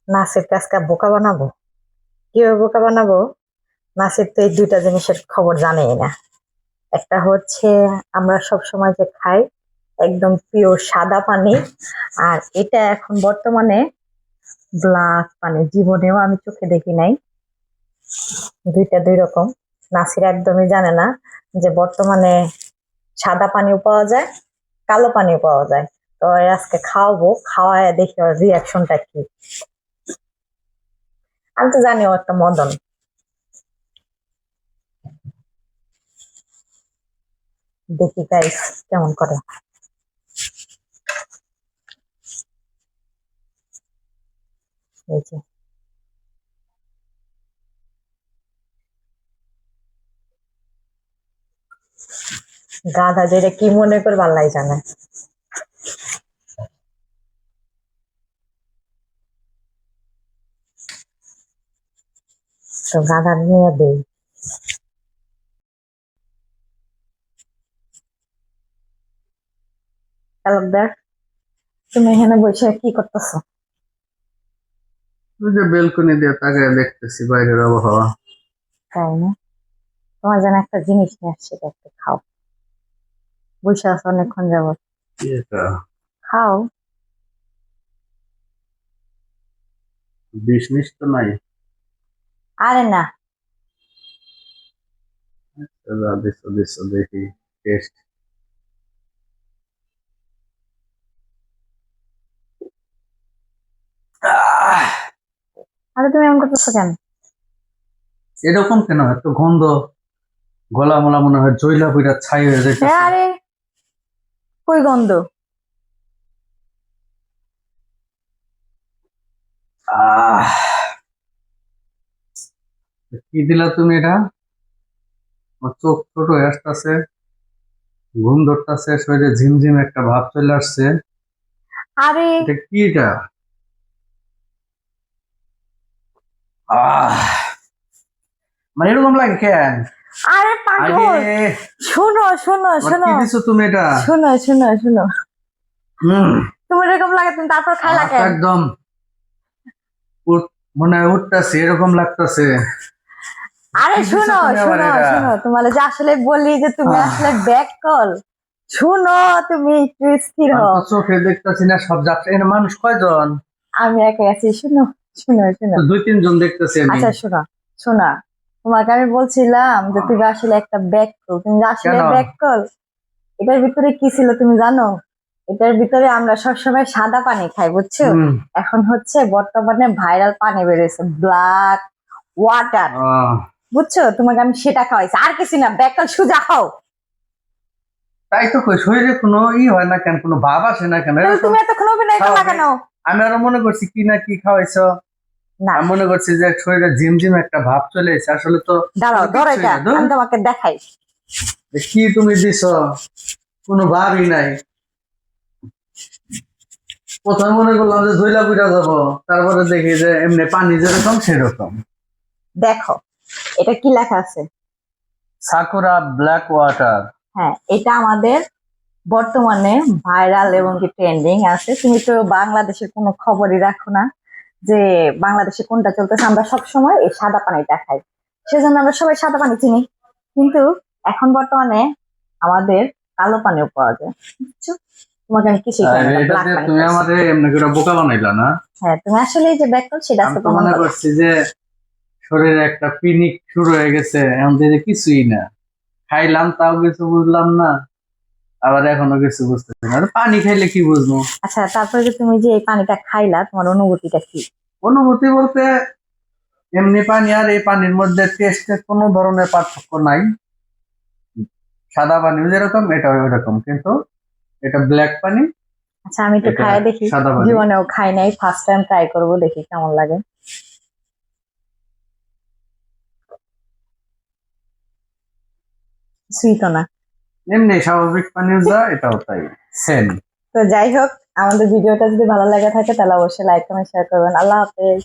নাসিরকে আজকে বোকা বানাবো। কিভাবে বোকা বানাবো? নাসির তো এই দুইটা জিনিসের খবর জানেই না। একটা হচ্ছে আমরা সব সময় যে খাই একদম পিওর সাদা পানি, আর এটা এখন বর্তমানে ব্ল্যাক পানি, জীবনেও আমি চোখে দেখি নাই। দুইটা দুই রকম। নাসির একদমই জানে না যে বর্তমানে সাদা পানিও পাওয়া যায়, কালো পানিও পাওয়া যায়। তো এর আজকে খাওয়াবো, খাওয়ায় দেখি ওর রিয়াকশনটা কি। আমি তো জানি ও একটা মদন। দেখি গাইস কেমন করে। এই যে গাধা যেটা কি মনে করবে আল্লাহ জানে। তো গাধা নিয়ে দেই। তালুকদার, তুমি এখানে বসে কি করতেছো? ওই যে বেলকনি দিয়ে তাকায় দেখতেছি বাইরের আবহাওয়া। তাই না? তোমার যেন একটা জিনিস নিয়ে আসছে, এটা একটু খাও। বসে আছো অনেকক্ষণ যাবত, কি এটা? খাও। বিষ মিষ তো নাই। আরে না, যা দিছো দিছো দেখি টেস্ট। আরে তুমি এমন করতেছো কেন? এরকম কেন এত গন্ধ? গলা মলা মনে হয় জইলা পুইরা ছাই হয়ে যাইতেছে। আরে কই গন্ধ? আহ কি দিলা তুমি এটা? আমার চোখ ছোট হয়ে আসতেছে, ঘুম ধরতেছে, শরীরে ঝিমঝিম একটা ভাব চলে আসছে। আরে এটা কি এটা? আহ মানে এরকম লাগে কেন? আরে পাগল, আগে শোনো শোনো আবার শোনো কি দিছো তুমি এটা? শোনো শোনো শোনো। হম তোমার এরকম লাগে, তুমি তারপর খাইলা আমার তো কেন? একদম মনে হয় উঠতেছে, এরকম লাগতেছে। আরে কি দিছো শোনো তুমি আবার শোনো এটা? শোনো, তোমার যে আসলে বলি যে তুমি আসলে ব্যাক কল। শোনো, তুমি একটু স্থির আমি হও। তো চোখে দেখতেছি না, সব যাচ্ছে। এখানে মানুষ কয়জন? আমি একা আছি, শোনো শোনো শোনো। তো দুই তিনজন দেখতেছি আমি। আচ্ছা শোনো, শোনা, তোমাকে আমি বলছিলাম যে তুমি আসলে একটা ব্যাক কল, তুমি যে আসলে কেন? Back call. এটার ভিতরে কি ছিল তুমি জানো? এটার ভিতরে আমরা সবসময় সাদা পানি খাই, বুঝছো? হুম এখন হচ্ছে বর্তমানে ভাইরাল পানি বেরোয়েছে, ব্ল্যাক ওয়াটার। আহ, বুঝছো, তোমাকে আমি সেটা খাওয়াইছি, আর কিছু না। ব্যাকল সুজা খাও। তাই তো কই, শরীরে কোনো হয় না কেন, কোনো ভাব আসে না কেন? এটা তাহলে তো তুমি এতক্ষণ অভিনয় করলা স্বাভাবিক। কেন? আমি আরো মনে করছি কি না কি খাওয়াইছো। না, আমি মনে করছি যে শরীরে ঝিমঝিম একটা ভাব চলে এসেছে, আসলে তো দাঁড়াও, এটা ধরো কিচ্ছুই এটা, না। ধুর, আমি তোমাকে দেখাই। কি তুমি দিছো? কোনো ভাবই নাই। প্রথমে মনে করলাম যে ধইলা পুইরা যাবো, তারপরে দেখি যে এমনি পানি যেরকম সেরকম। দেখো এটা কি লেখা আছে। Sakura black water. হ্যাঁ, এটা আমাদের বর্তমানে ভাইরাল এবং কি ট্রেন্ডিং আছে। তুমি তো বাংলাদেশের কোনো খবরই রাখো না যে বাংলাদেশে কোনটা চলতেছে। আমরা সবসময় এই সাদা পানিটা খাই, সেজন্য আমরা সবাই সাদা পানি চিনি। কিন্তু এখন বর্তমানে আমাদের কালো পানিও পাওয়া যায়, বুঝছো? তোমাকে আমি কিছুই খাই আর না, এটা ব্ল্যাক দিয়ে পানি তুমি খাইছি। আমাদের এমনি করে বোকা বানাইলা না। হ্যাঁ, তুমি আসলে এই যে ব্যাকল সেটা আমি আছে তো প্রমাণ মনে করো। করছি যে শরীরে একটা পিনিক শুরু হয়ে গেছে, এমন থেকে কিছুই না। খাইলাম তাও কিছু বুঝলাম না, আবার এখনো কিছু বুঝতেছি না। আর পানি খাইলে কি বুঝবো? আচ্ছা, তারপরে যে তুমি যে এই পানিটা খাইলা, তোমার অনুভূতিটা কি? অনুভূতি বলতে এমনি পানি আর এই পানির মধ্যে টেস্টের কোনো ধরনের পার্থক্য নাই। সাদা পানিও যেরকম এটাও এরকম, কিন্তু এটা ব্ল্যাক পানি, আচ্ছা, আমি একটু এটা খাই দেখি। সাদা পানি। জীবনেও খাই নাই, ফার্স্ট টাইম ট্রাই করবো, দেখি কেমন লাগে। সুইট না। এমনি স্বাভাবিক পানিও যা, এটাও তাই, সেম। তো যাই হোক, আমাদের ভিডিওটা যদি ভালো লাগে থাকে তাহলে অবশ্যই লাইক কমেন্ট শেয়ার করবেন। আল্লাহ হাফেজ।